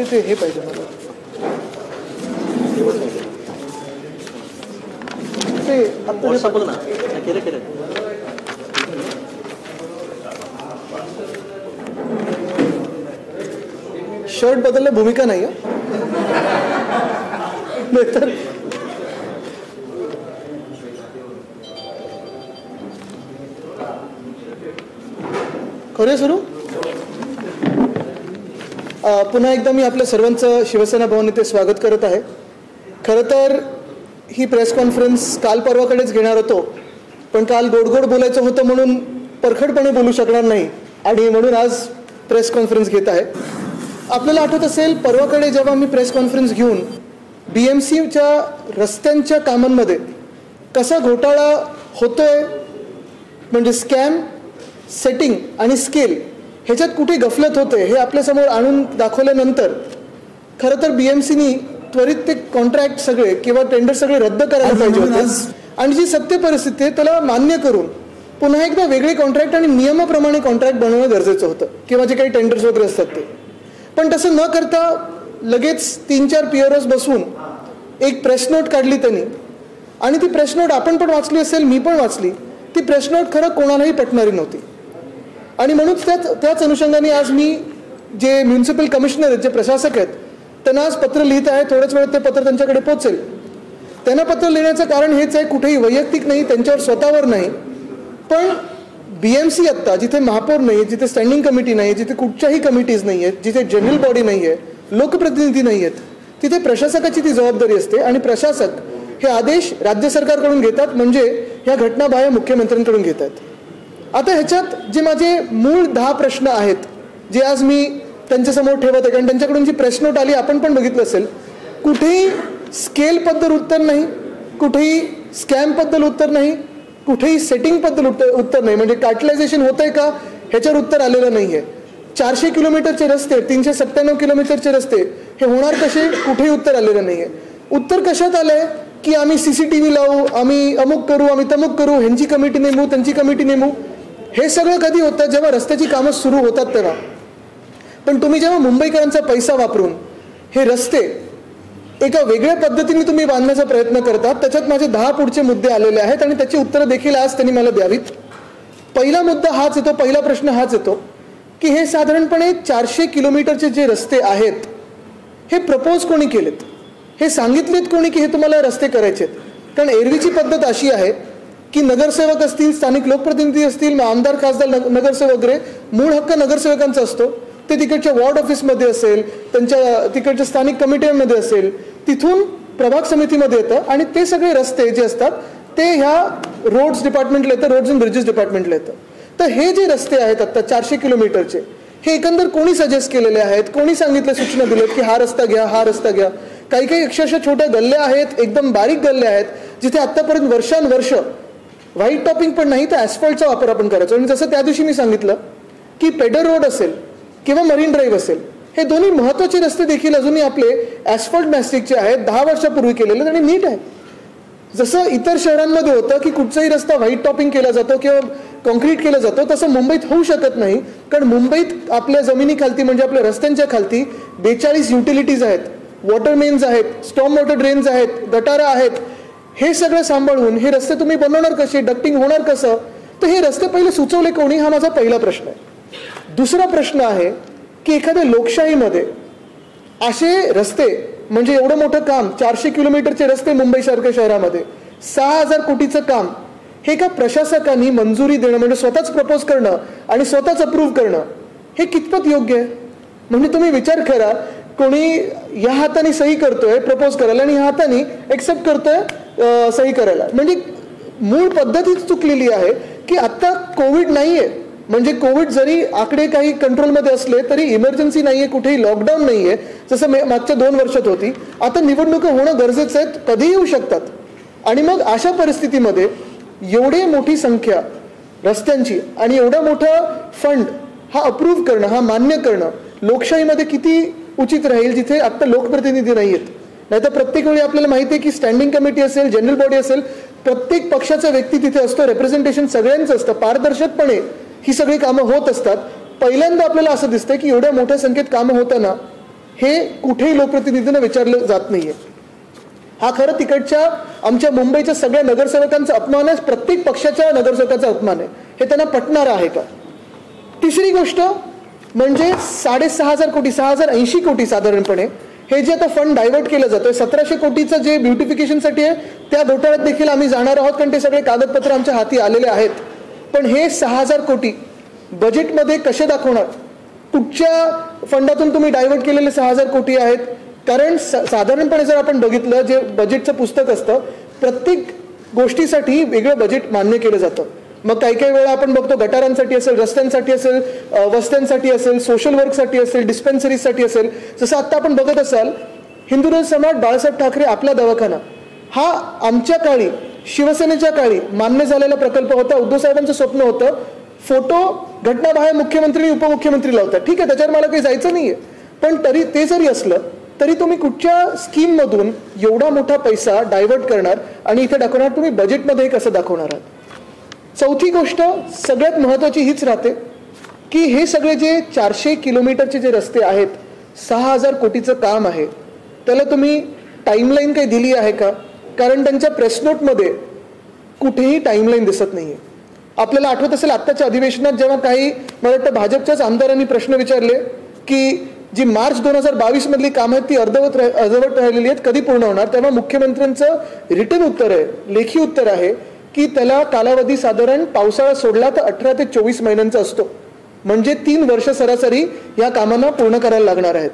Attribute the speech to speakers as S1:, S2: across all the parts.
S1: ते हे पाहिजे मला, ते आता बघ ना केलं शर्ट बदलल्या भूमिका नाही तर करूया सुरू. पुन्हा एकदा मी आपल्या सर्वांचं शिवसेना भवन येथे स्वागत करत आहे. खरं तर ही प्रेस कॉन्फरन्स काल परवाकडेच घेणार होतो, पण काल गोड बोलायचं होतं म्हणून परखडपणे बोलू शकणार नाही आणि म्हणून आज प्रेस कॉन्फरन्स घेत आहे. आपल्याला आठवत असेल परवाकडे जेव्हा मी प्रेस कॉन्फरन्स घेऊन BMCच्या रस्त्यांच्या कामांमध्ये कसा घोटाळा होतोय, म्हणजे स्कॅम, सेटिंग आणि स्केल ह्याच्यात कुठे गफलत होते हे आपल्यासमोर आणून दाखवल्यानंतर खरं तर BMCनी त्वरित ते कॉन्ट्रॅक्ट सगळे किंवा टेंडर सगळे रद्द करायला पाहिजे होते आणि जी सत्य परिस्थिती आहे त्याला मान्य करून पुन्हा एकदा वेगळे कॉन्ट्रॅक्ट आणि नियमाप्रमाणे कॉन्ट्रॅक्ट बनवणं गरजेचं होतं किंवा जे काही टेंडर्स वगैरे असतात ते. पण तसं न करता लगेच 3-4 PROs बसवून एक प्रेस नोट काढली त्यांनी आणि ती प्रेस नोट आपण पण वाचली असेल, मी पण वाचली. ती प्रेस नोट खरं कोणालाही पटणारी नव्हती आणि म्हणून त्याच अनुषंगाने आज मी जे म्युन्सिपल कमिशनर आहेत, जे प्रशासक आहेत, त्यांना आज पत्र लिहित आहे. थोड्याच वेळात ते पत्र त्यांच्याकडे पोहोचेल. त्यांना पत्र लिहिण्याचं कारण हेच आहे, कुठेही वैयक्तिक नाही, त्यांच्यावर स्वतःवर नाही, पण BMC आत्ता जिथे महापौर नाही, जिथे स्टँडिंग कमिटी नाही, जिथे कुठच्याही कमिटीज नाही आहेत, जिथे जनरल बॉडी नाही आहे, लोकप्रतिनिधी नाही आहेत, तिथे प्रशासकाची ती जबाबदारी असते आणि प्रशासक हे आदेश राज्य सरकारकडून घेतात, म्हणजे ह्या घटना बाह्य मुख्यमंत्र्यांकडून घेतात. आता ह्याच्यात जे माझे मूळ 10 प्रश्न आहेत जे आज मी त्यांच्यासमोर ठेवत आहे, कारण त्यांच्याकडून जी प्रेस नोट आली आपण पण बघितलं असेल, कुठेही स्केलबद्दल उत्तर नाही, कुठेही स्कॅमबद्दल उत्तर नाही, कुठेही सेटिंगबद्दल उत्तर नाही, म्हणजे कार्टलायझेशन होतंय का ह्याच्यावर उत्तर आलेलं नाही आहे. 400 किलोमीटरचे रस्ते, 397 किलोमीटरचे रस्ते हे होणार कसे, कुठेही उत्तर आलेलं नाही आहे. उत्तर कशात आलंय की आम्ही CCTV लावू, आम्ही अमुक करू, आम्ही तमुक करू, ह्यांची कमिटी नेमू, त्यांची कमिटी नेमू. हे सगळं कधी होतं, जेव्हा रस्त्याची कामं सुरू होतात तेव्हा. पण तुम्ही जेव्हा मुंबईकरांचा पैसा वापरून हे रस्ते एका वेगळ्या पद्धतीने तुम्ही बांधण्याचा प्रयत्न करतात, त्याच्यात माझे 10 पुढचे मुद्दे आलेले आहेत आणि त्याची उत्तरं देखील आज त्यांनी मला द्यावीत. पहिला मुद्दा हाच येतो, पहिला प्रश्न हाच येतो की हे साधारणपणे 400 किलोमीटरचे जे रस्ते आहेत हे प्रपोज कोणी केलेत, हे सांगितलेत कोणी की हे तुम्हाला रस्ते करायचे आहेत. कारण एरवीची पद्धत अशी आहे की नगरसेवक असतील, स्थानिक लोकप्रतिनिधी असतील, आमदार, खासदार, नगरसेवक वगैरे, मूळ हक्क नगरसेवकांचा असतो. ते तिकडच्या वॉर्ड ऑफिसमध्ये असेल, त्यांच्या तिकडच्या स्थानिक कमिट्यांमध्ये असेल, तिथून प्रभाग समितीमध्ये येतं आणि ते सगळे रस्ते जे असतात ते ह्या रोड्स डिपार्टमेंटला येतं, रोड्स अँड ब्रिजेस डिपार्टमेंटला येतं. तर हे जे रस्ते आहेत आता 400 किलोमीटरचे, हे एकंदर कोणी सजेस्ट केलेले आहेत, कोणी सांगितलं, सूचना दिल्यात की हा रस्ता घ्या, हा रस्ता घ्या. काही काही अक्षरशः छोट्या गल्ल्या आहेत, एकदम बारीक गल्ल्या आहेत, जिथे आत्तापर्यंत वर्षानुवर्ष व्हाईट टॉपिंग पण नाही तर ॲस्फॉल्टचा वापर आपण करायचो. आणि जसं त्या दिवशी मी सांगितलं की पेडर रोड असेल किंवा मरीन ड्राईव्ह असेल, हे दोन्ही महत्त्वाचे रस्ते देखील अजूनही आपले ॲस्फॉल्ट मॅस्टिकचे आहेत, 10 वर्षापूर्वी केलेले आणि नीट आहेत. जसं इतर शहरांमध्ये होतं की कुठचाही रस्ता व्हाईट टॉपिंग केला जातो किंवा कॉन्क्रीट केला जातो, तसं मुंबईत होऊ शकत नाही. कारण मुंबईत आपल्या जमिनीखालती, म्हणजे आपल्या रस्त्यांच्या खालती 42 युटिलिटीज आहेत, वॉटर मेन्स आहेत, स्टॉर्म वॉटर ड्रेन्स आहेत, गटारा आहेत. हे सगळं सांभाळून हे रस्ते तुम्ही बनवणार कसे, डक्टिंग होणार कसं, तर हे रस्ते पहिले सुचवले कोणी, हा माझा पहिला प्रश्न आहे. दुसरा प्रश्न आहे की एखाद्या लोकशाहीमध्ये असे रस्ते, म्हणजे एवढं मोठं काम, 400 किलोमीटरचे रस्ते मुंबईसारख्या शहरामध्ये, 6000 कोटीचं काम, हे का प्रशासकांनी मंजुरी देणं, म्हणजे स्वतःच प्रपोज करणं आणि स्वतःच अप्रूव्ह करणं, हे कितपत योग्य आहे. म्हणजे तुम्ही विचार करा, कोणी या हाताने सही करतोय प्रपोज करायला आणि ह्या हाताने एक्सेप्ट करतोय सही करायला. म्हणजे मूळ पद्धतीच चुकलेली आहे की आत्ता कोविड नाहीये, म्हणजे कोविड जरी आकडे काही कंट्रोलमध्ये असले तरी इमर्जन्सी नाहीये, कुठेही लॉकडाऊन नाहीये जसं मागच्या 2 वर्षात होती. आता निवडणुका होणं गरजेचं आहे, कधीही येऊ शकतात. आणि मग अशा परिस्थितीमध्ये एवढी मोठी संख्या रस्त्यांची आणि एवढा मोठा फंड हा अप्रूव्ह करणं, हा मान्य करणं लोकशाहीमध्ये किती उचित राहील, जिथे आत्ता लोकप्रतिनिधी नाही आहेत. नाहीतर प्रत्येक वेळी आपल्याला माहिती आहे की स्टँडिंग कमिटी असेल, जनरल बॉडी असेल, प्रत्येक पक्षाचा व्यक्ती तिथे असतो, रेप्रेझेंटेशन सगळ्यांचं असतं, पारदर्शकपणे ही सगळी कामं होत असतात. पहिल्यांदा आपल्याला असं दिसतंय की एवढ्या मोठ्या संख्येत कामं होताना हे कुठेही लोकप्रतिनिधींना विचारलं जात नाहीये. हा खरं तिकडच्या आमच्या मुंबईच्या सगळ्या नगरसेवकांचा अपमान आहे, प्रत्येक पक्षाच्या नगरसेवकाचा अपमान आहे. हे त्यांना पटणार आहे का? तिसरी गोष्ट म्हणजे 6,500 कोटी 6,080 कोटी साधारणपणे हे जे आता फंड डायव्हर्ट केलं जातं, 1,700 कोटीचं जे ब्युटिफिकेशनसाठी आहे त्या घोटाळ्यात देखील आम्ही जाणार आहोत, कारण ते सगळे कागदपत्र आमच्या हाती आलेले आहेत. पण हे 6,000 कोटी बजेटमध्ये कसे दाखवणार? कुठच्या फंडातून तुम्ही डायव्हर्ट केलेले 6,000 कोटी आहेत? कारण साधारणपणे जर आपण बघितलं, जे बजेटचं पुस्तक असतं प्रत्येक गोष्टीसाठी वेगळं बजेट मान्य केलं जातं. मग काही काही वेळा आपण बघतो गटारांसाठी असेल, रस्त्यांसाठी असेल, वस्त्यांसाठी असेल, सोशल वर्कसाठी असेल, डिस्पेन्सरीसाठी असेल. जसं आत्ता आपण बघत असाल हिंदुराज सम्राट बाळासाहेब ठाकरे आपला दवाखाना हा आमच्या काळी शिवसेनेच्या काळी मान्य झालेला प्रकल्प होता. उद्धव साहेबांचं स्वप्न होतं. फोटो घटनाबाहेर मुख्यमंत्री आणि उपमुख्यमंत्री लावतात. ठीक आहे, त्याच्यावर मला काही जायचं नाहीये, पण तरी ते जरी असलं तरी तुम्ही कुठच्या स्कीममधून एवढा मोठा पैसा डायव्हर्ट करणार आणि इथे दाखवणार? तुम्ही बजेटमध्ये कसं दाखवणार आहात? चौथी गोष्ट सगळ्यात महत्त्वाची हीच राहते की हे सगळे जे 400 किलोमीटरचे जे रस्ते आहेत, 6,000 कोटीचं काम आहे, त्याला तुम्ही टाईमलाईन काही दिली आहे का? कारण त्यांच्या प्रेस नोटमध्ये कुठेही टाईमलाईन दिसत नाहीये. आपल्याला आठवत असेल आत्ताच्या अधिवेशनात जेव्हा काही मला वाटतं भाजपच्याच आमदारांनी प्रश्न विचारले की जी मार्च 2022 मधली कामं आहेत ती अर्धवट राहिलेली आहेत, कधी पूर्ण होणार? तेव्हा मुख्यमंत्र्यांचं रिटर्न उत्तर आहे, लेखी उत्तर आहे की त्याला कालावधी साधारण पावसाळा सोडला तर 18 ते 24 महिन्यांचा असतो. म्हणजे 3 वर्ष सरासरी या कामांना पूर्ण करायला लागणार आहेत.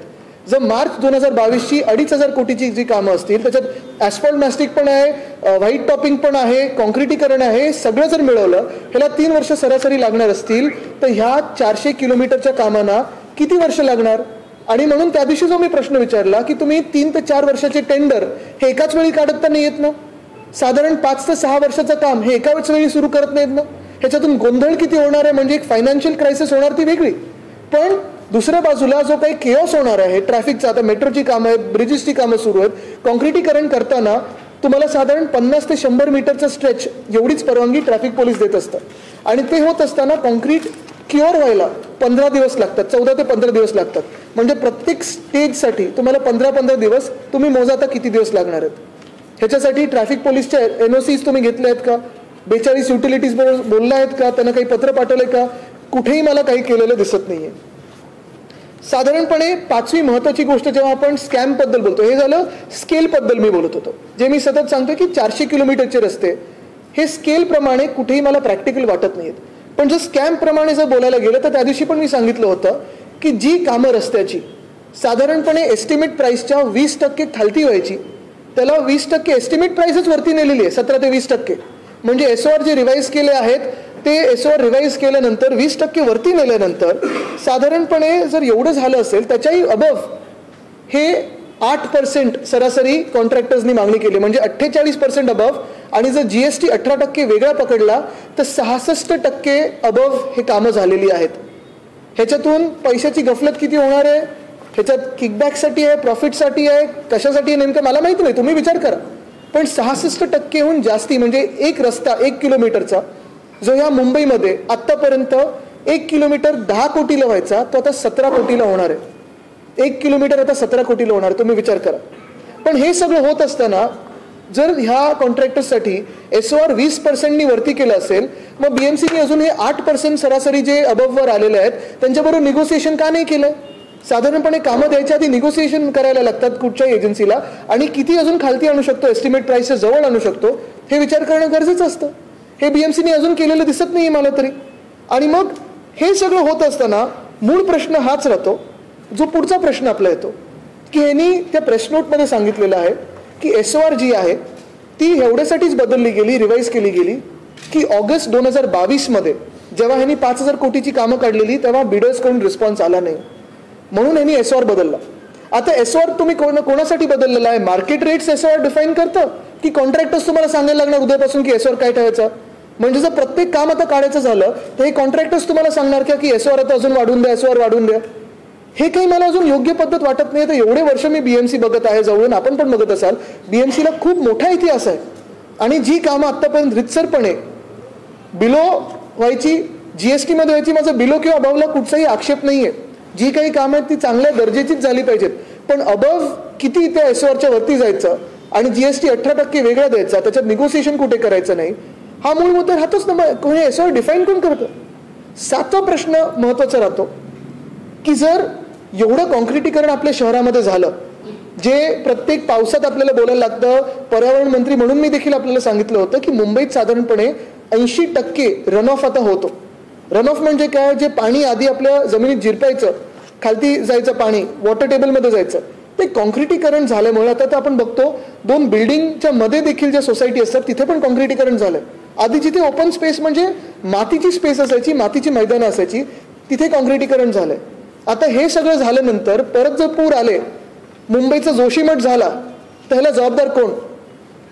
S1: जर मार्च 2022ची 2,500 कोटीची जी कामं असतील, त्याच्यात ॲस्फॉल्ट मॅस्टिक पण आहे, व्हाईट टॉपिंग पण आहे, कॉन्क्रिटीकरण आहे, सगळं जर मिळवलं ह्याला 3 वर्ष सरासरी लागणार असतील तर ह्या 400 किलोमीटरच्या कामांना किती वर्ष लागणार? आणि म्हणून त्या दिवशी जो मी प्रश्न विचारला की तुम्ही 3 ते 4 वर्षाचे टेंडर हे एकाच वेळी काढत तर नाही येत ना? साधारण 5 ते 6 वर्षाचं काम हे एकाच वेळी सुरू करत नाहीत ना? ह्याच्यातून गोंधळ किती होणार आहे? म्हणजे एक फायनान्शियल क्रायसिस होणार ती वेगळी, पण दुसऱ्या बाजूला जो काही केओस होणार आहे ट्रॅफिकचा, आता मेट्रोची कामं आहेत, ब्रिजेसची कामं सुरू आहेत, कॉन्क्रिटीकरण करताना तुम्हाला साधारण 50 ते 100 मीटरचा स्ट्रेच एवढीच परवानगी ट्रॅफिक पोलीस देत असतात. आणि ते होत असताना कॉन्क्रीट क्युअर व्हायला 15 दिवस लागतात, 14 ते 15 दिवस लागतात. म्हणजे प्रत्येक स्टेजसाठी तुम्हाला 15-15 दिवस तुम्ही मोजा आता किती दिवस लागणार आहेत. ह्याच्यासाठी ट्रॅफिक पोलीसच्या NOCs तुम्ही घेतल्या आहेत का? 42 युटिलिटीज बोलल्या आहेत का? त्यांना काही पत्र पाठवलंय का? कुठेही मला काही केलेलं दिसत नाहीये. साधारणपणे 5वी महत्त्वाची गोष्ट जेव्हा आपण स्कॅमबद्दल बोलतो, हे झालं स्केलबद्दल मी बोलत होतो. जे मी सतत सांगतोय की 400 किलोमीटरचे रस्ते हे स्केलप्रमाणे कुठेही मला प्रॅक्टिकल वाटत नाहीत. पण जर स्कॅमप्रमाणे जर बोलायला गेलं तर त्या दिवशी पण मी सांगितलं होतं की जी कामं रस्त्याची साधारणपणे एस्टिमेट प्राईसच्या 20% खालती व्हायची, त्याला 20% एस्टिमेट प्राईसच वरती नेलेली आहे, 17 ते 20%. म्हणजे SOR जे रिवाईज केले आहेत ते SOR रिवाईज केल्यानंतर 20% वरती नेल्यानंतर साधारणपणे जर एवढं झालं असेल त्याच्याही अबव हे 8% सरासरी कॉन्ट्रॅक्टर्सनी मागणी केली, म्हणजे 48% अबव. आणि जर GST 18% वेगळा पकडला तर 66% अबव हे कामं झालेली आहेत. ह्याच्यातून पैशाची गफलत किती होणार आहे? ह्याच्यात किकबॅकसाठी आहे, प्रॉफिटसाठी आहे, कशासाठी आहे नेमकं मला माहिती नाही, तुम्ही विचार करा. पण 66%हून जास्ती म्हणजे एक रस्ता 1 किलोमीटरचा जो ह्या मुंबईमध्ये आत्तापर्यंत 1 किलोमीटर 10 कोटीला व्हायचा तो आता 17 कोटीला होणार आहे. 1 किलोमीटर आता 17 कोटीला होणार, तुम्ही विचार करा. पण हे सगळं होत असताना जर ह्या कॉन्ट्रॅक्टर्ससाठी SOR 20%नी वरती केलं असेल, मग BMCने अजून हे 8% सरासरी जे अबववर आलेले आहेत त्यांच्याबरोबर निगोसिएशन का नाही केलं? साधारणपणे कामं द्यायच्या आधी निगोसिएशन करायला लागतात कुठच्याही एजन्सीला, आणि किती अजून खालती आणू शकतो, एस्टिमेट प्राईसच्या जवळ आणू शकतो हे विचार करणं गरजेचं असतं. हे BMCने अजून केलेलं दिसत नाही मला तरी. आणि मग हे सगळं होत असताना मूळ प्रश्न हाच राहतो, जो पुढचा प्रश्न आपला येतो की ह्यांनी त्या प्रेस नोटमध्ये सांगितलेलं आहे की SOR जी आहे ती एवढ्यासाठीच बदलली गेली, रिवाईज केली गेली की ऑगस्ट 2022 मध्ये जेव्हा ह्यांनी 5,000 कोटीची कामं काढलेली तेव्हा बिडर्सकडून रिस्पॉन्स आला नाही, म्हणून यांनी SOR बदलला. आता SOR तुम्ही कोणासाठी बदललेला आहे? मार्केट रेट्स SOR डिफाईन करतं की कॉन्ट्रॅक्टर्स तुम्हाला सांगायला लागणार उद्यापासून की SOR काय ठेवायचं? म्हणजे जर प्रत्येक काम आता काढायचं झालं तर हे कॉन्ट्रॅक्टर्स तुम्हाला सांगणार का की SOR आता अजून वाढवून द्या, SOR वाढवून द्या? हे काही मला अजून योग्य पद्धत वाटत नाही. तर एवढे वर्ष मी BMC बघत आहे जवळून, आपण पण बघत असाल. BMCला खूप मोठा इतिहास आहे आणि जी कामं आत्तापर्यंत रितसरपणे बिलो व्हायची, GST मध्ये व्हायची, माझं बिलो किंवा अबावला कुठचाही आक्षेप नाहीये. जी काही कामं आहेत ती चांगल्या दर्जाचीच झाली पाहिजेत. पण अबव किती त्या एसओआरच्या वरती जायचं आणि जीएसटी 18% वेगळा द्यायचा, त्याच्यात निगोसिएशन कुठे करायचं नाही, हा मूळ मुद्दा राहतोच ना. कोणी एसओआर डिफाईन कोण करतं? 7वा प्रश्न महत्वाचा राहतो की जर एवढं कॉन्क्रिटीकरण आपल्या शहरामध्ये झालं, जे प्रत्येक पावसात आपल्याला बोलायला लागतं. पर्यावरण मंत्री म्हणून मी देखील आपल्याला सांगितलं होतं की मुंबईत साधारणपणे 80% रनऑफ आता होतो. रनऑफ म्हणजे काय? जे पाणी आधी आपल्या जमिनीत जिरपायचं, खालती जायचं पाणी, वॉटर टेबलमध्ये जायचं, ते कॉन्क्रिटीकरण झाल्यामुळे आता तर आपण बघतो 2 बिल्डिंगच्या मध्ये देखील ज्या सोसायटी असतात तिथे पण कॉन्क्रिटीकरण झालंय. आधी जिथे ओपन स्पेस म्हणजे मातीची स्पेस असायची, मातीची मैदानं असायची, तिथे कॉन्क्रिटीकरण झालंय. आता हे सगळं झाल्यानंतर परत जर पूर आले, मुंबईचा जोशीमठ झाला, तर ह्याला जबाबदार कोण?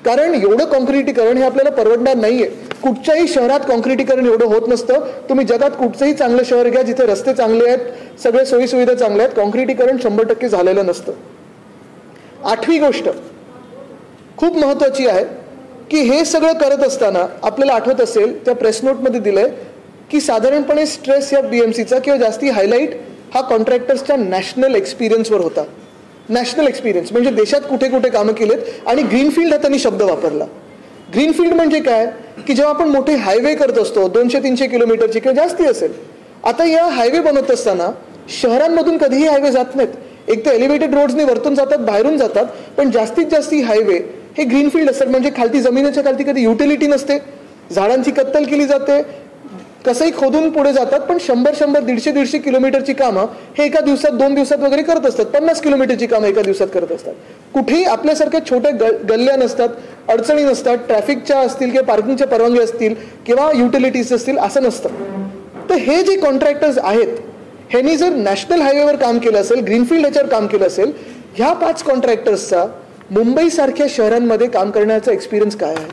S1: कारण एवढं कॉन्क्रिटीकरण हे आपल्याला परवडणार नाहीये. कुठच्याही शहरात कॉन्क्रिटीकरण एवढं होत नसतं. तुम्ही जगात कुठचंही चांगलं शहर घ्या जिथे रस्ते चांगले आहेत, सगळे सोयीसुविधा चांगल्या आहेत, कॉन्क्रिटीकरण 100% झालेलं नसतं. 8वी गोष्ट खूप महत्वाची आहे की हे सगळं करत असताना आपल्याला आठवत असेल त्या प्रेस नोटमध्ये दिलंय की साधारणपणे स्ट्रेस या बीएमसीचा किंवा जास्ती हायलाईट हा कॉन्ट्रॅक्टर्सच्या नॅशनल एक्सपिरियन्सवर होता. नॅशनल एक्सपिरियन्स म्हणजे देशात कुठे कुठे कामं केलेत आणि ग्रीनफील्ड हा त्यांनी शब्द वापरला. ग्रीनफील्ड म्हणजे काय की जेव्हा आपण मोठे हायवे करत असतो 200-300 किलोमीटरची किंवा जास्ती असेल, आता या हायवे बनवत असताना शहरांमधून कधीही हायवे जात नाहीत. एक तर एलिव्हेटेड रोड्सनी वरतून जातात, बाहेरून जातात, पण जास्तीत जास्त हायवे हे ग्रीनफील्ड असतात. म्हणजे खालती जमिनीच्या खालती कधी युटिलिटी नसते, झाडांची कत्तल केली जाते, कसंही खोदून पुढे जातात, पण 100-100, 150-150 किलोमीटरची कामं हे एका दिवसात 2 दिवसात वगैरे करत असतात. 50 किलोमीटरची कामं एका दिवसात करत असतात. कुठेही आपल्यासारख्या छोट्या गल्ल्या नसतात, अडचणी नसतात, ट्रॅफिकच्या असतील किंवा पार्किंगच्या परवानगी असतील किंवा युटिलिटीज असतील, असं नसतं. तर हे जे कॉन्ट्रॅक्टर्स आहेत ह्यांनी जर नॅशनल हायवेवर काम केलं असेल, ग्रीनफील्ड ह्याच्यावर काम केलं असेल, ह्या 5 कॉन्ट्रॅक्टर्सचा मुंबईसारख्या शहरांमध्ये काम करण्याचा एक्सपिरियन्स काय आहे?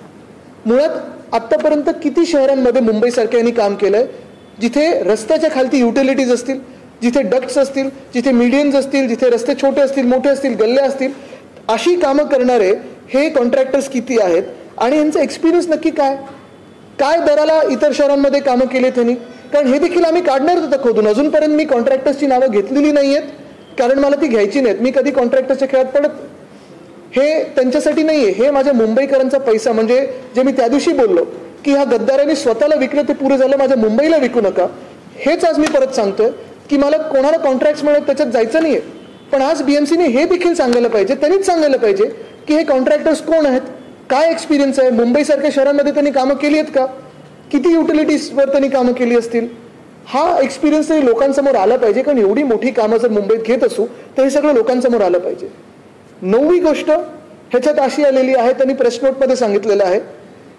S1: मुळात आत्तापर्यंत किती शहरांमध्ये मुंबईसारख्यांनी काम केलंय जिथे रस्त्याच्या खालती युटिलिटीज असतील, जिथे डक्ट्स असतील, जिथे मीडियन्स असतील, जिथे रस्ते छोटे असतील, मोठे असतील, गल्ल्या असतील, अशी कामं करणारे हे कॉन्ट्रॅक्टर्स किती आहेत आणि यांचा एक्सपिरियन्स नक्की काय? काय दराला इतर शहरांमध्ये कामं केली त्यांनी? कारण हे देखील आम्ही काढणार होतं खोदून. अजूनपर्यंत मी कॉन्ट्रॅक्टर्सची नावं घेतलेली नाही आहेत कारण मला ती घ्यायची नाहीत. मी कधी कॉन्ट्रॅक्टर्सच्या खेळात पडत, हे त्यांच्यासाठी नाहीये, हे माझ्या मुंबईकरांचा पैसा. म्हणजे जे मी त्या दिवशी बोललो की ह्या गद्दारांनी स्वतःला विकलं ते पुरे झालं, माझ्या मुंबईला विकू नका, हेच आज मी परत सांगतोय की मला कोणाला कॉन्ट्रॅक्ट्स मिळत त्याच्यात जायचं नाहीये. पण आज बीएमसीने हे देखील सांगायला पाहिजे, त्यांनीच सांगायला पाहिजे की हे कॉन्ट्रॅक्टर्स कोण आहेत, काय एक्सपिरियन्स आहे, मुंबईसारख्या शहरांमध्ये त्यांनी कामं केली आहेत का, किती युटिलिटीजवर त्यांनी कामं केली असतील. हा एक्सपिरियन्स तरी लोकांसमोर आला पाहिजे. कारण एवढी मोठी कामं जर मुंबईत घेत असू तर हे सगळं लोकांसमोर आलं पाहिजे. 9वी गोष्ट ह्याच्यात अशी आलेली आहे, त्यांनी प्रेस नोटमध्ये सांगितलेलं आहे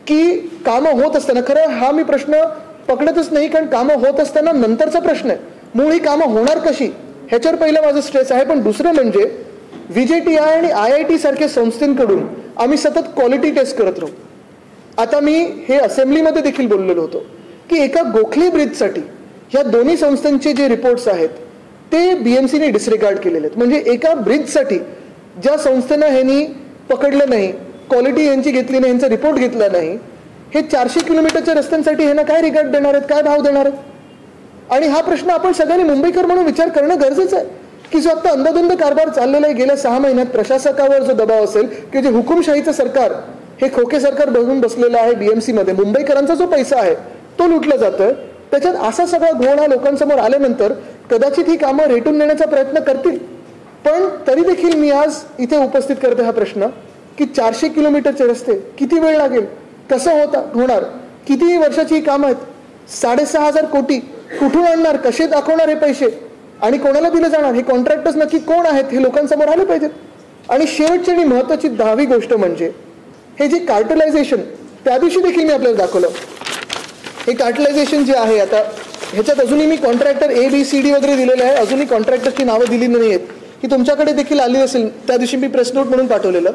S1: की कामं होत असताना, खरं हा मी प्रश्न पकडतच नाही कारण कामं होत असताना नंतरचा प्रश्न आहे, मूळ ही कामं होणार कशी ह्याच्यावर पहिलं माझं स्ट्रेस आहे. पण दुसरं म्हणजे व्हीजेटीआय आणि IIT सारख्या संस्थांकडून आम्ही सतत क्वालिटी टेस्ट करत राहू. आता मी हे असेंब्लीमध्ये देखील बोललेलो होतो की एका गोखले ब्रिजसाठी ह्या दोन्ही संस्थांचे जे रिपोर्ट्स आहेत ते बीएमसीने डिसरिगार्ड केलेले आहेत. म्हणजे एका ब्रिजसाठी ज्या संस्थेनं ह्यांनी पकडलं नाही, क्वालिटी यांची घेतली नाही, यांचा रिपोर्ट घेतला नाही, हे 400 किलोमीटरच्या रस्त्यांसाठी ह्यांना काय रिगार्ड देणार आहेत, काय भाव देणार आहेत? आणि हा प्रश्न आपण सगळ्यांनी मुंबईकर म्हणून विचार करणं गरजेचं आहे की जो आता अंदाधुंद कारभार चाललेला आहे गेल्या 6 महिन्यात, प्रशासकावर जो दबाव असेल की जे हुकुमशाहीचं सरकार, हे खोके सरकार बघून बसलेलं आहे बीएमसीमध्ये, मुंबईकरांचा जो पैसा आहे तो लुटला जातोय, त्याच्यात असा सगळा घोळ हा लोकांसमोर आल्यानंतर कदाचित ही कामं रेटून नेण्याचा प्रयत्न करतील. पण तरी देखील मी आज इथे उपस्थित करते हा प्रश्न की 400 किलोमीटरचे रस्ते किती वेळ लागेल, कसं होणार, किती वर्षाची ही कामं आहेत, 6,500 कोटी कुठून आणणार, कसे दाखवणार हे पैसे आणि कोणाला दिले जाणार, हे कॉन्ट्रॅक्टर्स नक्की कोण आहेत हे लोकांसमोर आले पाहिजेत. आणि शेवटची आणि महत्वाची 10वी गोष्ट म्हणजे हे जे कार्टलायझेशन, त्या दिवशी देखील मी आपल्याला दाखवलं, हे कार्टलायझेशन जे आहे, आता ह्याच्यात अजूनही मी कॉन्ट्रॅक्टर ABCD वगैरे दिलेलं आहे, अजूनही कॉन्ट्रॅक्टरची नावं दिली नाही आहेत, ही तुमच्याकडे देखील आली असेल, त्या दिवशी मी प्रेस नोट म्हणून पाठवलेलं.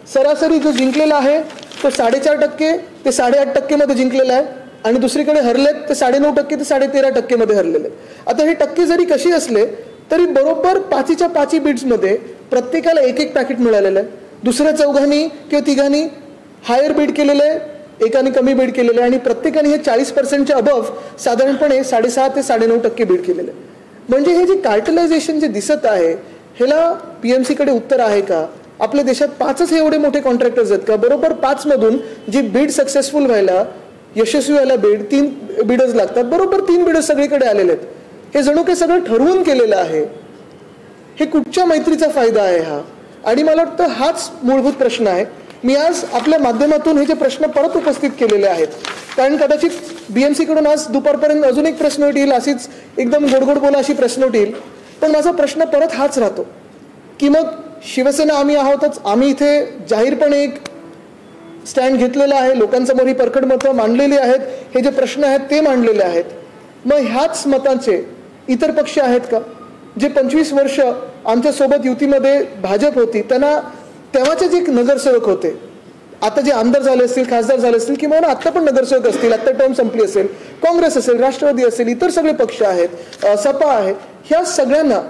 S1: सरासरी जो जिंकलेला आहे तो 4.5% ते 8.5% मध्ये जिंकलेला आहे आणि दुसरीकडे हरलेत ते 9.5% ते 13.5% मध्ये हरलेले. आता हे टक्के जरी कशी असले तरी बरोबर 5च्या 5 बिड्समध्ये प्रत्येकाला एक पॅकेट मिळालेलं आहे. दुसऱ्या चौघांनी किंवा तिघांनी हायर बीड केलेलं आहे, एकाने कमी बीड केलेलं आहे आणि प्रत्येकाने हे 40%च्या अबव साधारणपणे 6.5 ते 9.5% बीड केलेलं आहे. म्हणजे हे जे कार्टलायझेशन जे दिसत आहे ह्याला PMCकडे उत्तर आहे का? आपल्या देशात 5च हे एवढे मोठे कॉन्ट्रॅक्टर्स आहेत का? बरोबर 5 मधून जी बीड सक्सेसफुल व्हायला, यशस्वी व्हायला 3 बिडर्स लागतात. बरोबर 3 बिडर्स सगळीकडे आलेले आहेत. हे जणू काही सगळं ठरवून केलेलं आहे. हे कुठच्या मैत्रीचा फायदा आहे हा? आणि मला वाटतं हाच मूलभूत प्रश्न आहे. मी आज आपल्या माध्यमातून हे जे प्रश्न परत उपस्थित केलेले आहेत, कारण कदाचित BMCकडून आज दुपारपर्यंत अजून एक प्रेस नोट येईल, अशीच एकदम गोडगोड बोला अशी प्रेस नोट येईल. पण माझा प्रश्न परत हाच राहतो की मग शिवसेना आम्ही आहोतच, आम्ही इथे जाहीरपणे एक स्टँड घेतलेला आहे, लोकांसमोर ही परखड मतं मांडलेली आहेत, हे जे प्रश्न आहेत ते मांडलेले आहेत. मग ह्याच मतांचे इतर पक्ष आहेत का? जे 25 वर्ष आमच्यासोबत युतीमध्ये भाजप होती, त्यांना तेव्हाचे जे नगरसेवक होते, आता जे आमदार झाले असतील, खासदार झाले असतील, किंवा आता पण नगरसेवक असतील, आता टर्म संपली असेल, काँग्रेस असेल, राष्ट्रवादी असेल, इतर सगळे पक्ष आहेत, सपा आहे, ह्या सगळ्यांना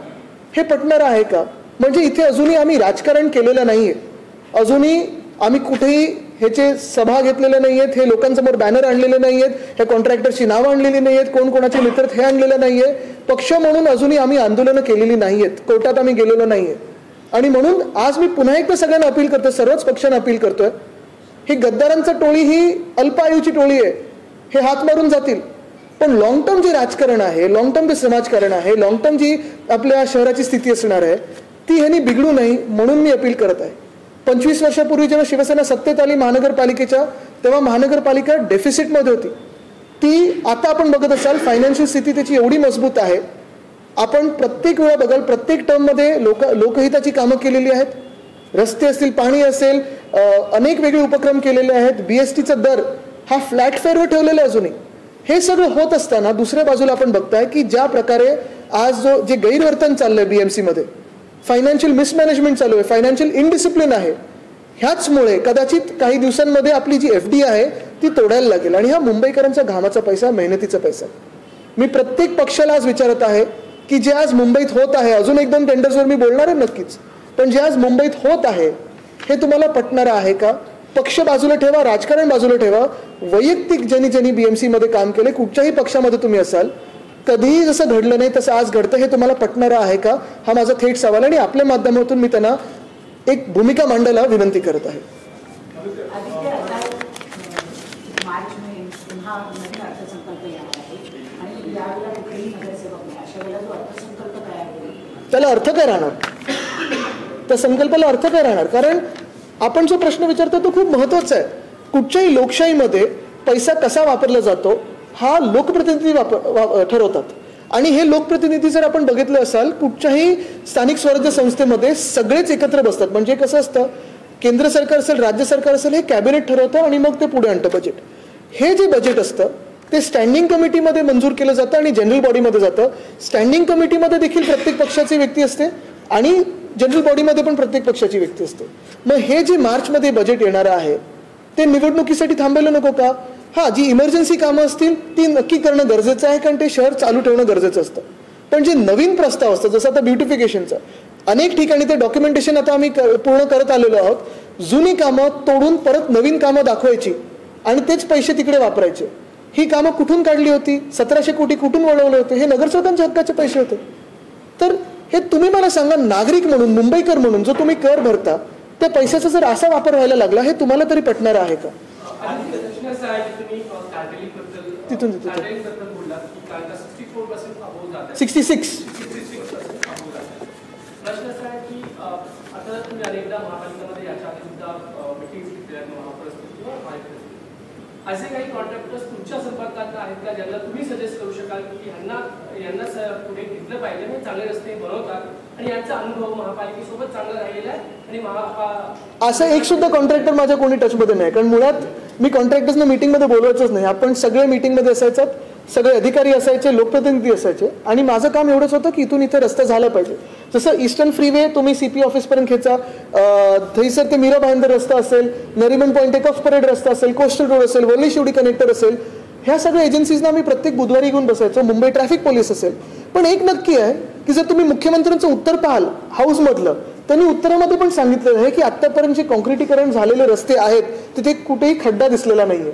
S1: हे पटणार आहे का? म्हणजे इथे अजूनही आम्ही राजकारण केलेलं नाहीये, अजूनही आम्ही कुठेही ह्याचे सभा घेतलेले नाही आहेत, हे लोकांसमोर बॅनर आणलेले नाही आहेत, ह्या कॉन्ट्रॅक्टरची नावं आणलेली नाही आहेत, कोण कोणाचे मित्र हे आणलेलं नाहीये. पक्ष म्हणून अजूनही आम्ही आंदोलनं केलेली नाही आहेत, कोर्टात आम्ही गेलेलो नाहीये. आणि म्हणून आज मी पुन्हा एकदा सगळ्यांना अपील करतोय, सर्वच पक्षांना अपील करतोय, ही गद्दारांचं टोळी ही अल्प आयुची टोळी आहे, हे हात मारून जातील. पण लॉंग टर्म जे राजकारण आहे, लॉंग टर्म जे समाजकारण आहे, लॉंग टर्म जी आपल्या शहराची स्थिती असणार आहे, ती ह्यांनी बिघडू नये म्हणून मी अपील करत आहे. 25 वर्षापूर्वी जेव्हा शिवसेना सत्तेत आली महानगरपालिकेच्या, तेव्हा महानगरपालिका डेफिसिटमध्ये होती. ती आता आपण बघत असाल फायनान्शियल स्थिती त्याची एवढी मजबूत आहे. आपण प्रत्येक वेळा बघाल, प्रत्येक टर्ममध्ये लोकहिताची कामं केलेली आहेत, रस्ते असतील, पाणी असेल, अनेक वेगळे उपक्रम केलेले आहेत. BSTचा दर हा फ्लॅट फेअरवर ठेवलेला आहे अजूनही. हे सगळं होत असताना दुसऱ्या बाजूला आपण बघताय की ज्या प्रकारे आज जे गैरवर्तन चाललंय BMCमध्ये, फायनान्शियल मिसमॅनेजमेंट चालू आहे, फायनान्शियल इनडिसिप्लिन आहे, ह्याचमुळे कदाचित काही दिवसांमध्ये आपली जी FD आहे ती तोडायला लागेल. आणि हा मुंबईकरांचा घामाचा पैसा, मेहनतीचा पैसा. मी प्रत्येक पक्षाला आज विचारत आहे की जे आज मुंबईत होत आहे, अजून 1-2 टेंडर्सवर मी बोलणार आहे नक्कीच, पण जे आज मुंबईत होत आहे हे तुम्हाला पटणारं आहे का? पक्ष बाजूला ठेवा, राजकारण बाजूला ठेवा, वैयक्तिक ज्यांनी BMCमध्ये काम केले, कुठच्याही पक्षामध्ये तुम्ही असाल, कधीही जसं घडलं नाही तसं आज घडतं, हे तुम्हाला पटणारं आहे का? हा माझा थेट सवाल. आणि आपल्या माध्यमातून मी त्यांना एक भूमिका मांडायला विनंती करत आहे. त्याला अर्थ काय राहणार? त्या संकल्पाला अर्थ काय राहणार? कारण आपण जो प्रश्न विचारतो तो खूप महत्वाचा आहे. कुठच्याही लोकशाहीमध्ये पैसा कसा वापरला जातो हा लोकप्रतिनिधी ठरवतात. आणि हे लोकप्रतिनिधी जर आपण बघितलं असाल, कुठच्याही स्थानिक स्वराज्य संस्थेमध्ये सगळेच एकत्र बसतात. म्हणजे कसं असतं, केंद्र सरकार असेल, राज्य सरकार असेल, हे कॅबिनेट ठरवतं आणि मग ते पुढे आणतं बजेट. हे जे बजेट असतं ते स्टँडिंग कमिटीमध्ये मंजूर केलं जातं आणि जनरल बॉडीमध्ये जातं. स्टँडिंग कमिटीमध्ये देखील प्रत्येक पक्षाची व्यक्ती असते आणि जनरल बॉडीमध्ये पण प्रत्येक पक्षाची व्यक्ती असते. मग हे जे मार्चमध्ये बजेट येणारं आहे ते निवडणुकीसाठी थांबायला नको का? हा, जी इमर्जन्सी कामं असतील ती नक्की करणं गरजेचं आहे, कारण ते शहर चालू ठेवणं गरजेचं असतं. पण जे नवीन प्रस्ताव असतात, जसं आता ब्युटिफिकेशनचं, अनेक ठिकाणी ते डॉक्युमेंटेशन आता आम्ही पूर्ण करत आलेलो आहोत. जुनी कामं तोडून परत नवीन कामं दाखवायची आणि तेच पैसे तिकडे वापरायचे. ही कामं कुठून काढली होती? 1700 कोटी कुठून वळवले होते? हे नगरसेवकांच्या हक्काचे पैसे होते. तर हे तुम्ही मला सांगा, नागरिक म्हणून, मुंबईकर म्हणून जो तुम्ही कर भरता, त्या पैशाचा जर असा वापर व्हायला लागला, हे तुम्हाला तरी पटणार आहे का? तिथून 66
S2: असे काही कॉन्ट्रॅक्टर्स तुमच्या संपर्कात आहेत का ज्यांना तुम्ही सजेस्ट करू शकाल की यांना पुढे घेतलं पाहिजे, म्हणजे चांगले रस्ते बनवतात आणि यांचा अनुभव महापालिकेसोबत चांगला राहिलेला आहे आणि
S1: असं एक सुद्धा कॉन्ट्रॅक्टर माझ्या कोणी टचमध्ये नाही. कारण मुळात मी कॉन्ट्रॅक्टर्सना मीटिंगमध्ये बोलवायचंच नाही. आपण सगळे मीटिंगमध्ये असायचं, सगळे अधिकारी असायचे, लोकप्रतिनिधी असायचे आणि माझं काम एवढंच होतं की इथून इथे रस्ता झाला पाहिजे. जसं ईस्टर्न फ्रीवे तुम्ही CP ऑफिसपर्यंत खेचा, थैसर ते मीरा भाईंदर रस्ता असेल, नरिमन पॉईंट ते कफ परेड रस्ता असेल, कोस्टल रोड असेल, वर्ली शिवडी कनेक्टर असेल, ह्या सगळ्या एजन्सीजना आम्ही प्रत्येक बुधवारी घेऊन बसायचो. मुंबई ट्रॅफिक पोलीस असेल. पण एक नक्की आहे की जर तुम्ही मुख्यमंत्र्यांचं उत्तर पाहाल हाऊसमधलं, त्यांनी उत्तरामध्ये पण सांगितलेलं आहे की आतापर्यंत जे कॉन्क्रिटीकरण झालेले रस्ते आहेत तिथे कुठेही खड्डा दिसलेला नाहीये.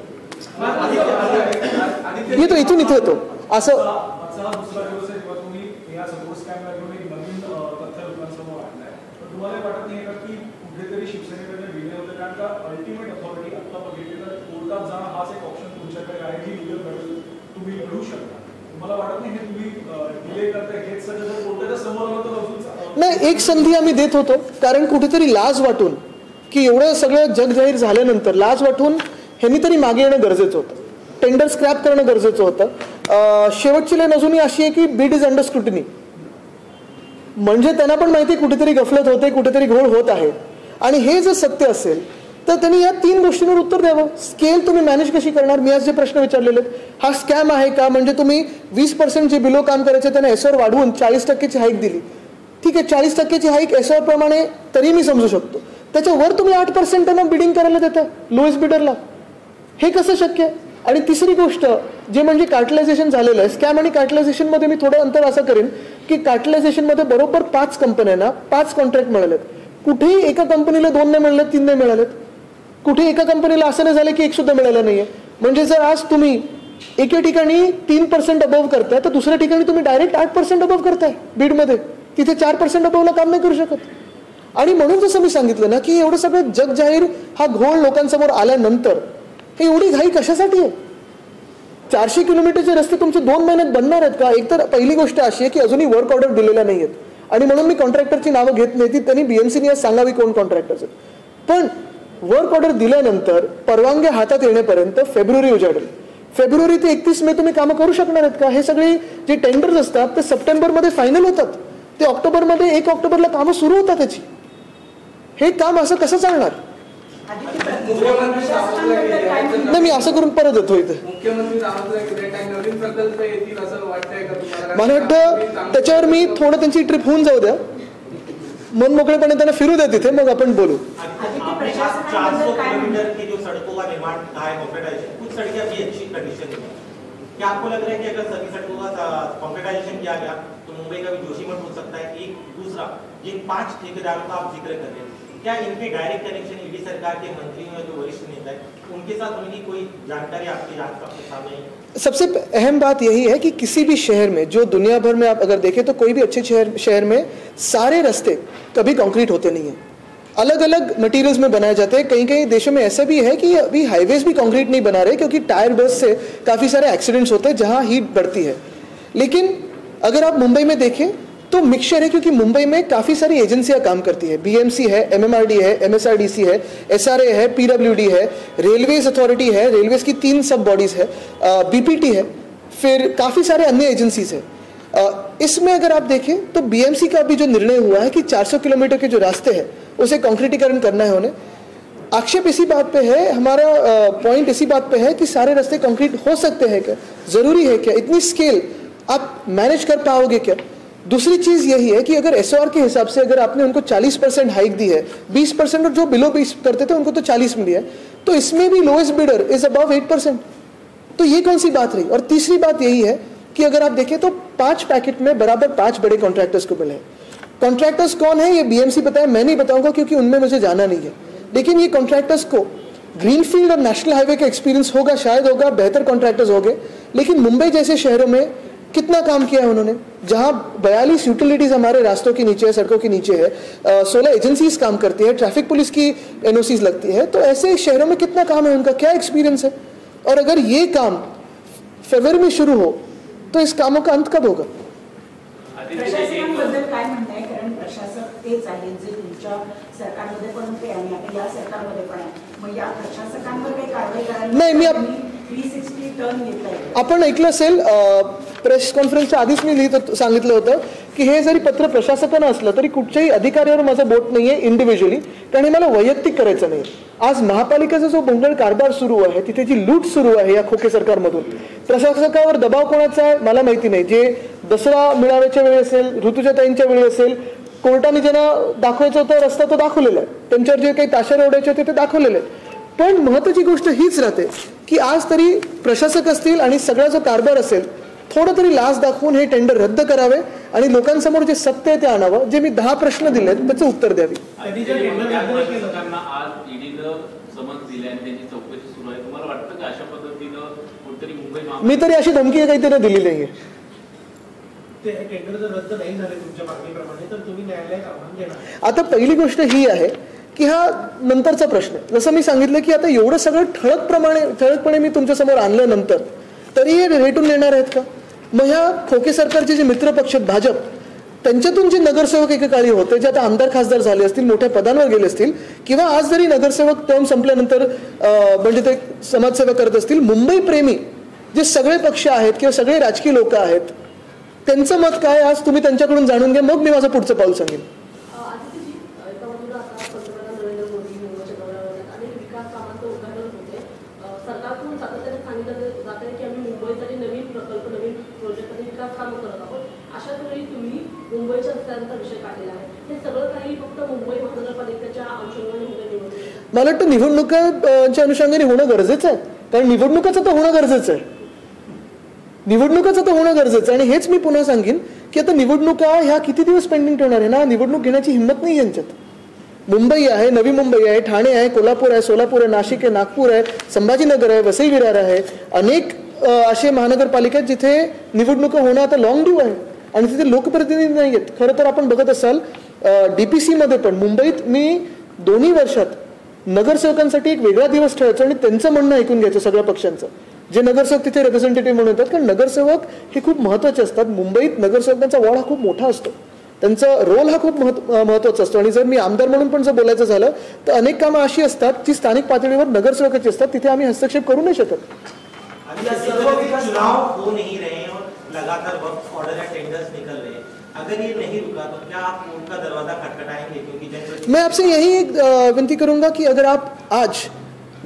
S1: येतो इथून इथे येतो असं.
S3: की कुठेतरी शिवसेनेकडे विनय होतं, कारण का अल्टिमेट अथॉरिटी आता बघितलं तर कोर्टात जाणं हाच एक ऑप्शन तुमच्याकडे आहे जी लिगल बॅटल तुम्ही लढू शकता. तुम्हाला वाटत नाही हे तुम्ही डिले करताय, हेच सगळं जर कोर्टाच्या समोर आलं तर अजून
S1: नाही, एक संधी आम्ही देत होतो, कारण कुठेतरी लाज वाटून की एवढं सगळं जग जाहीर झाल्यानंतर लाज वाटून ह्यांनी तरी मागे येणं गरजेचं होतं, टेंडर स्क्रॅप करणं गरजेचं होतं. शेवटची लाईन अजूनही अशी आहे की बीड इज अंडर स्क्रुटिनी, म्हणजे त्यांना पण माहिती कुठेतरी गफलत होते, कुठेतरी घोळ होत आहे. आणि हे जर सत्य असेल तर त्यांनी या 3 गोष्टींवर उत्तर द्यावं. स्केल तुम्ही मॅनेज कशी करणार, मी आज जे प्रश्न विचारलेले आहेत, हा स्कॅम आहे का? म्हणजे तुम्ही 20% जे बिलो काम करायचे त्यांना एसओर वाढवून 40% हाईक दिली, ठीक आहे, 40% हाईक एसओर प्रमाणे तरी मी समजू शकतो. त्याच्यावर तुम्ही 8% त्यांना बिडिंग करायला देता लोएस्ट बिडरला, हे कसं शक्य आहे? आणि तिसरी गोष्ट जे म्हणजे कार्टलायझेशन झालेलं आहे, स्कॅम आणि कार्टलायझेशनमध्ये मी थोडं अंतर असं करेन की कार्टलायझेशनमध्ये बरोबर 5 कंपन्यांना 5 कॉन्ट्रॅक्ट मिळालेत. कुठेही एका कंपनीला 2 नाही मिळाले, 3 नाही मिळालेत. कुठे एका कंपनीला असं नाही झालं की 1 सुद्धा मिळालं नाहीये. म्हणजे जर आज तुम्ही एके ठिकाणी 3% अबव करताय तर दुसऱ्या ठिकाणी तुम्ही डायरेक्ट 8% अबव करताय बीडमध्ये, तिथे 4% अबवला काम नाही करू शकत. आणि म्हणून जसं मी सांगितलं ना की एवढं सगळं जग जाहीर हा घोळ लोकांसमोर आल्यानंतर हे एवढी घाई कशासाठी आहे? 400 किलोमीटरचे रस्ते तुमचे 2 महिन्यात बनणार आहेत का? एक तर पहिली गोष्ट अशी आहे की अजूनही वर्क ऑर्डर दिलेल्या नाही आहेत, आणि म्हणून मी कॉन्ट्रॅक्टरची नावं घेत नाही, ती त्यांनी बीएमसीने सांगावी कोण कॉन्ट्रॅक्टर्स आहेत. पण वर्क ऑर्डर दिल्यानंतर परवानग्या हातात येण्यापर्यंत फेब्रुवारी उजाडेल. फेब्रुवारी ते 31 मे तुम्ही कामं करू शकणार आहेत का? हे सगळे जे टेंडर्स असतात ते सप्टेंबरमध्ये फायनल होतात, ते ऑक्टोबरमध्ये 1 ऑक्टोबरला कामं सुरू होतात त्याची. हे काम असं कसं चालणार? नाही, मी असं करून परत येतो इथे. मला वाटतं त्याच्यावर मी थोडं त्यांची ट्रिप होऊन जाऊ द्या, मन मोकळेपणे त्यांना फिरू द्या तिथे, मग आपण बोलू.
S4: 400 किलोमीटर की जो सड़कों का निर्माण है, कॉन्क्रीटाइजेशन, कुछ सड़कें अभी अच्छी कंडीशन में है. क्या आपको लग रहा है कि अगर सभी सड़कों का कॉन्क्रीटाइजेशन किया गया तो मुंबई का भी जोशीमठ हो सकता है? एक दूसरा, जिन 5 ठेकेदारों का आप जिक्र कर रहे हैं, क्या इनके डायरेक्ट कनेक्शन ईडी सरकार के मंत्रियों या जो वरिष्ठ नेता है उनके साथ उनकी कोई जानकारी आपके सामने है?
S1: सबसे अहम बात यही है कि किसी भी शहर में, जो दुनिया भर में आप अगर देखें तो कोई भी अच्छे शहर में सारे रास्ते कभी कंक्रीट होते नहीं हैं, अलग अलग मटेरियल्स में बनाए जाते हैं. कई कई देशों में ऐसा भी है कि अभी हाईवेज भी कंक्रीट नहीं बना रहे क्योंकि टायर बर्स्ट से काफ़ी सारे एक्सीडेंट्स होते हैं जहाँ हीट बढ़ती है. लेकिन अगर आप मुंबई में देखें तो मिक्सचर है, क्योंकि मुंबई में काफ़ी सारी एजेंसियां काम करती है. बीएमसी है, एमएमआरडी है, एमएसआरडीसी है, एसआरए है, पीडब्ल्यूडी है, रेलवेज अथॉरिटी है, रेलवेज की 3 सब बॉडीज़ है, बीपीटी है, फिर काफ़ी सारे अन्य एजेंसीज हैं. इसमें अगर आप देखें तो बीएमसी का भी जो निर्णय हुआ है कि 400 किलोमीटर के जो रास्ते हैं उसे कॉन्क्रीटीकरण करना है उन्हें. आक्षेप इसी बात पे है, हमारा पॉइंट इसी बात पे है कि सारे रास्ते कंक्रीट हो सकते हैं क्या, ज़रूरी है क्या, इतनी स्केल आप मैनेज कर पाओगे क्या? दूसरी चीज़ यही है कि अगर एसओआर के हिसाब से अगर आपने उनको 40% हाइक दी है, 20% और जो बिलो 20 करते थे उनको तो 40 मिली है, तो इसमें भी लोएस्ट बिडर इज अबव 8%. तो ये कौन सी बात रही? और तीसरी बात यही है कि अगर आप देखें तो 5 पैकेट में बराबर 5 बड़े कॉन्ट्रैक्टर्स को मिले. कॉन्ट्रैक्टर्स कौन है ये बीएमसी बताया, मैं नहीं बताऊंगा क्योंकि उनमें मुझे जाना नहीं है. लेकिन ये कॉन्ट्रैक्टर्स को ग्रीनफील्ड और नेशनल हाईवे का एक्सपीरियंस होगा, शायद होगा, बेहतर कॉन्ट्रैक्टर्स होंगे. लेकिन मुंबई जैसे शहरों में कितना काम किया है उन्होंने, जहां 42 यूटिलिटीज हमारे रास्तों के नीचे है, सड़कों के नीचे है, 16 एजेंसीज काम करती है, ट्रैफिक पुलिस की एनओसीज लगती है. तो ऐसे शहरों में कितना काम है उनका, क्या एक्सपीरियंस है? और अगर ये काम फरवरी में शुरू हो तो इस कामों का अंत कब होगा?
S5: प्रशासनाबद्दल काय म्हणणं आहे? कारण प्रशासक तेच आहेत जे तुमच्या सरकारमध्ये पण होते आणि आता या सरकारमध्ये पण आहे. मग या प्रशासकांवर काही कारवाई करायला
S1: नाही, मी
S5: 360 टर्न घेतलाय.
S1: आपण ऐकलं असेल, प्रेस कॉन्फरन्सच्या आधीच मी सांगितलं होतं की हे जरी पत्र प्रशासकानं असलं तरी कुठच्याही अधिकाऱ्यावर माझं बोट नाही आहे इंडिव्हिज्युअली, कारण हे मला वैयक्तिक करायचं नाही. आज महापालिकेचा जो भोंगळ कारभार सुरू आहे, तिथे जी लूट सुरू आहे या खोके सरकारमधून, प्रशासकावर दबाव कोणाचा आहे मला माहिती नाही. जे दसरा मेळाव्याच्या वेळी असेल, ऋतुजाताईंच्या वेळी असेल, कोर्टाने ज्यांना दाखवायचा होता रस्ता तो दाखवलेला आहे, त्यांच्यावर जे काही ताशा ओढायचे होते ते दाखवलेले आहे. पण महत्त्वाची गोष्ट हीच राहते की आज तरी प्रशासक असतील आणि सगळा जो कारभार असेल, थोडं तरी लाच दाखवून हे टेंडर रद्द करावे आणि लोकांसमोर जे सत्य आहे ते आणावं. जे मी 10 प्रश्न दिलेत त्याचं उत्तर द्यावी. मी तरी अशी धमकी काही त्याने दिली नाहीये.
S6: ते टेंडर जर रद्द नाही झाले तुमच्या मागणीप्रमाणे तर तुम्ही न्यायालयात आव्हान देणार?
S1: आता पहिली गोष्ट ही आहे की हा नंतरचा प्रश्न आहे. जसं मी सांगितलं की आता एवढं सगळं ठळकपणे मी तुमच्यासमोर आणलं नंतर तरी हे रेटून देणार आहेत का? मग ह्या खोके सरकारचे जे मित्रपक्ष भाजप त्यांच्यातून जे नगरसेवक एकेकाळी होते जे आता आमदार खासदार झाले असतील मोठ्या पदांवर गेले असतील किंवा आज जरी नगरसेवक टर्म संपल्यानंतर म्हणजे ते समाजसेवा करत असतील, मुंबई प्रेमी जे सगळे पक्ष आहेत किंवा सगळे राजकीय लोक आहेत त्यांचं मत काय आज तुम्ही त्यांच्याकडून जाणून घ्या, मग मी माझं पुढचं पाऊल सांगेन.
S7: सरकारकडून सातत्याने सांगितलं जात आहे की आम्ही मुंबईसाठी नवीन प्रकल्प नवीन प्रोजेक्ट आणि विकास कामं करत आहोत. अशाच वेळी तुम्ही मुंबईच्या रस्त्यांचा विषय काढलेला आहे. हे सगळं काही फक्त मुंबई महानगरपालिकेच्या अनुषंगाने होते.
S1: मला वाटतं निवडणुकांच्या अनुषंगाने होणं गरजेचं आहे, कारण निवडणुकाचं तर होणं गरजेचं आहे. निवडणुकाचं तर होणं गरजेचं आहे. आणि हेच मी पुन्हा सांगेन की आता निवडणुका ह्या किती दिवस पेंडिंग ठेवणार आहे ना. निवडणूक घेण्याची हिंमत नाही यांच्यात. मुंबई आहे, नवी मुंबई आहे, ठाणे आहे, कोल्हापूर आहे, सोलापूर आहे, नाशिक आहे, नागपूर आहे, संभाजीनगर आहे, वसई विरार आहे, अनेक असे महानगरपालिका आहेत जिथे निवडणुका होणं आता लॉंग ड्यू आहे आणि तिथे लोकप्रतिनिधी नाही आहेत. खरं तर आपण बघत असाल DPC मध्ये पण मुंबईत मी 2 वर्षात नगरसेवकांसाठी एक वेगळा दिवस ठेवायचा आणि त्यांचं म्हणणं ऐकून घ्यायचं सगळ्या पक्षांचं. जे नगरसेवक तिथे रिप्रेझेंटेटिव्ह म्हणून येतात, कारण नगरसेवक हे खूप महत्त्वाचे असतात. मुंबईत नगरसेवकांचा वॉर्ड हा खूप मोठा असतो, त्यांचा रोल हा खूप महत्त्वाचा असतो. आणि जर मी आमदार म्हणून पण जर बोलायचं झालं तर अनेक कामं अशी असतात जी स्थानिक पातळीवर नगरसेवकाची असतात, तिथे आम्ही हस्तक्षेप करू नाही शकत.
S4: चुनाव हो नहीं रहे और लगातार वक्त ऑर्डर या टेंडर्स निकल रहे हैं, अगर ये नहीं रुका तो क्या आप कोर्ट का दरवाजा खटखटाएंगे? क्योंकि
S1: मैं आपसे यही विनती करूंगा कि अगर आप आज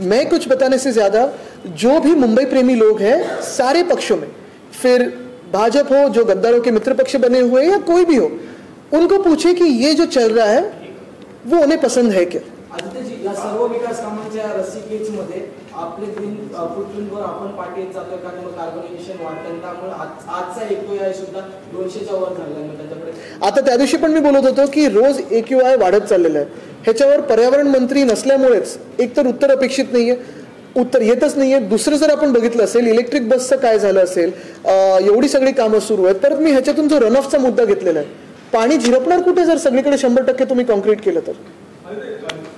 S1: मैं कुछ बताने से ज्यादा जो भी मुंबई प्रेमी लोग हैं सारे पक्षों में, फिर भाजपा हो, जो गद्दारों के मित्र पक्ष बने हुए या कोई भी हो, उनको पूछे कि ये जो चल रहा है वो उन्हें पसंद है क्या.
S8: आदित्यजी, या सर्व विकास कामांच्या रस्सीकेजमध्ये आपले ग्रीन फुटप्रिंटवर आपण पाठी येत जातोय का? किंवा कार्बोनेशन वाढतं, त्यामुळे आजचा AQI सुद्धा 200च्या वर झालेला त्याच्याकडे.
S1: आता त्या दिवशी पण मी बोलत होतो की रोज AQI वाढत चाललेलं आहे. ह्याच्यावर पर्यावरण मंत्री नसल्यामुळेच एकतर उत्तर अपेक्षित नाहीये, उत्तर येतच नाहीये. दुसरं जर आपण बघितलं असेल इलेक्ट्रिक बसचं काय झालं असेल, एवढी सगळी कामं सुरू आहेत. परत मी ह्याच्यातून जो रनऑफचा मुद्दा घेतलेला आहे, पाणी झिरपणार कुठे जर सगळीकडे 100% तुम्ही कॉन्क्रीट केलं तर.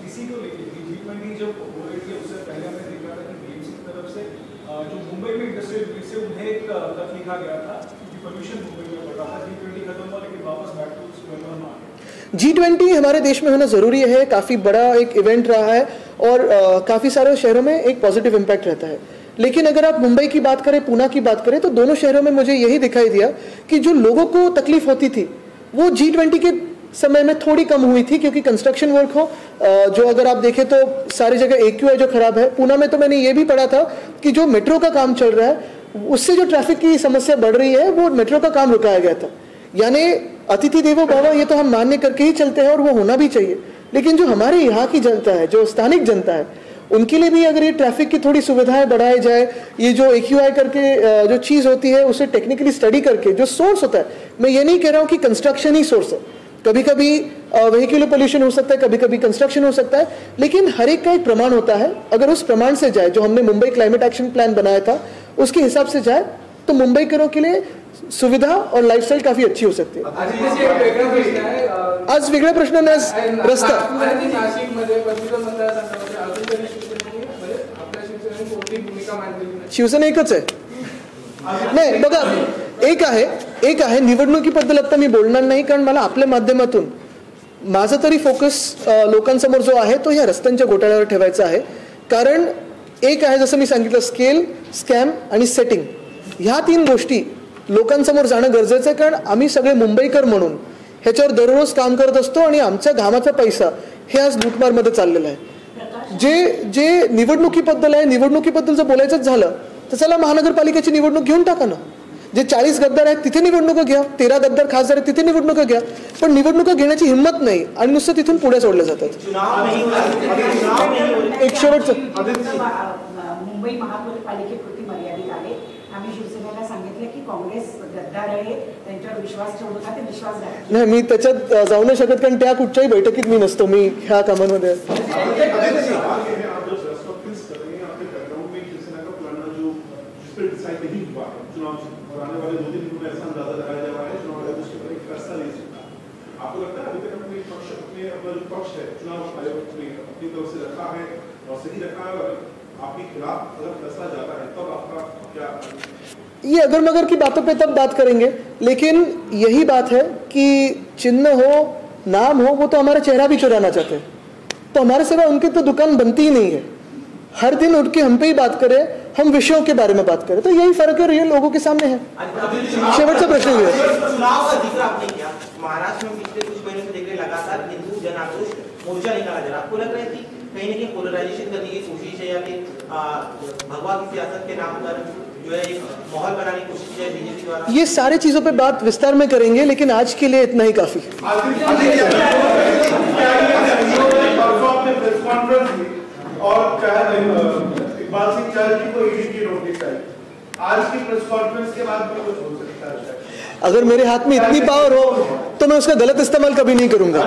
S3: इसी को लेकर G20 जब हो रही थी उससे पहले हमने देखा था कि BMC की तरफ से जो मुंबई में इंडस्ट्रियल यूनिट से उन्हें एक खत लिखा गया था कि पोल्यूशन मुंबई में बढ़ रहा था. G20 खत्म हुआ लेकिन वापस बैक टू स्क्वायर वन आ गए.
S1: G20 हमारे देश में होना ज़रूरी है, काफ़ी बड़ा एक इवेंट रहा है और काफ़ी सारे शहरों में एक पॉजिटिव इम्पैक्ट रहता है. लेकिन अगर आप मुंबई की बात करें, पूना की बात करें, तो दोनों शहरों में मुझे यही दिखाई दिया कि जो लोगों को तकलीफ होती थी वो G20 के समय में थोड़ी कम हुई थी, क्योंकि कंस्ट्रक्शन वर्क हो जो अगर आप देखें तो सारी जगह AQI जो खराब है. पूना में तो मैंने ये भी पढ़ा था कि जो मेट्रो का काम चल रहा है उससे जो ट्रैफिक की समस्या बढ़ रही है वो मेट्रो का काम रुकाया गया था. यानी अतिथि देवो भव ये तो हम मान्य करके ही चलते हैं और वो होना भी चाहिए. लेकिन जो हमारे यहाँ की जनता है, जो स्थानिक जनता है, उनके लिए भी अगर ये ट्रैफिक की थोड़ी सुविधाएं बढ़ाई जाए, ये जो AQI करके जो चीज़ होती है उसे टेक्निकली स्टडी करके जो सोर्स होता है, मैं ये नहीं कह रहा हूँ कि कंस्ट्रक्शन ही सोर्स है, कभी कभी व्हीकुलर पोल्यूशन हो सकता है, कभी कभी कंस्ट्रक्शन हो सकता है, लेकिन हर एक का एक प्रमाण होता है. अगर उस प्रमाण से जाए, जो हमने मुंबई क्लाइमेट एक्शन प्लान बनाया था उसके हिसाब से जाए तो मुंबईकरों के लिए सुविधा और लाइफस्टाइल काफी अच्छी हो सकती है. आज वेगळा प्रश्न नाही, आज रस्ता. शिवसेना एकच आहे. नाही बघा, एक आहे निवडणुकीबद्दल आता मी बोलणार नाही, कारण मला आपल्या माध्यमातून माझा तरी फोकस लोकांसमोर जो आहे तो ह्या रस्त्यांच्या घोटाळ्यावर ठेवायचा आहे. कारण एक आहे, जसं मी सांगितलं, स्केल, स्कॅम आणि सेटिंग, ह्या 3 गोष्टी लोकांसमोर जाणं गरजेचं आहे. कारण आम्ही सगळे मुंबईकर म्हणून ह्याच्यावर दररोज काम करत असतो आणि आमच्या घामाचा पैसा हे आज लूटमारमध्ये चाललेला आहे. जे निवडणुकीबद्दल आहे, निवडणुकीबद्दल जर बोलायचंच झालं तर चला महानगरपालिकेची निवडणूक घेऊन टाका ना. जे 40 गद्दार आहेत तिथे निवडणुका घ्या, 13 गद्दार खासदार आहेत तिथे निवडणुका घ्या, पण निवडणुका घेण्याची हिंमत नाही आणि नुसतं तिथून पुढे सोडले जातात. एक शेवटचं,
S5: मुंबई महानगरपालिकेपुरती मर्यादित आहे. आम्ही शिवसेनेला सांगितलं की काँग्रेस गद्दार आहे, त्यांच्यावर विश्वास ठेवू नका, ते विश्वासघात.
S1: नाही, मी त्याच्यात जाऊ नाही शकत, कारण त्या कुठच्याही बैठकीत मी नसतो. मी ह्या कामांमध्ये
S9: डिसाइड नहीं हुआ चुनाव और आने वाले 2 दिन में ऐसा अंदाजा लगाया जा रहा है चुनाव अपनी तरफ से रखा है और सही रखा है, और आपके खिलाफ अगर फैसला जाता है तब आपका क्या?
S1: ये अगर मगर की बातों पे तब बात करेंगे, लेकिन यही बात है कि चिन्ह हो नाम हो वो तो हमारा चेहरा भी चुराना चाहते हैं, तो हमारे सिवा उनकी तो दुकान बनती ही नहीं है। हर दिन उठ के हम पे ही बात करें, हम विषयों के बारे में बात करें, तो यही फर्क है और ये लोगों के सामने है। शेवटचा प्रश्न ये है,
S4: चुनाव का जिक्र आपने किया, महाराष्ट्र में पिछले कुछ महीनों से देख रहे लगातार हिंदू जन आक्रोश मोर्चा निकाला जा रहा है। आपको लग रहा है कि कहीं ना कहीं पोलराइजेशन करने की कोशिश है, या फिर भगवा की सियासत के नाम पर जो है एक माहौल बनाने की कोशिश है बीजेपी द्वारा?
S1: ये सारी चीजों पे बात विस्तार में करेंगे, लेकिन आज के लिए इतना ही काफी है।
S9: और इकबाल सिंह चहल की को ईडी की नोटिस आई, आज की प्रेस कॉन्फ्रेंस के बाद भी कुछ हो सकता है?
S1: अगर मेरे हाथ में इतनी पावर हो तो मैं उसका गलत इस्तेमाल कभी नहीं करूंगा।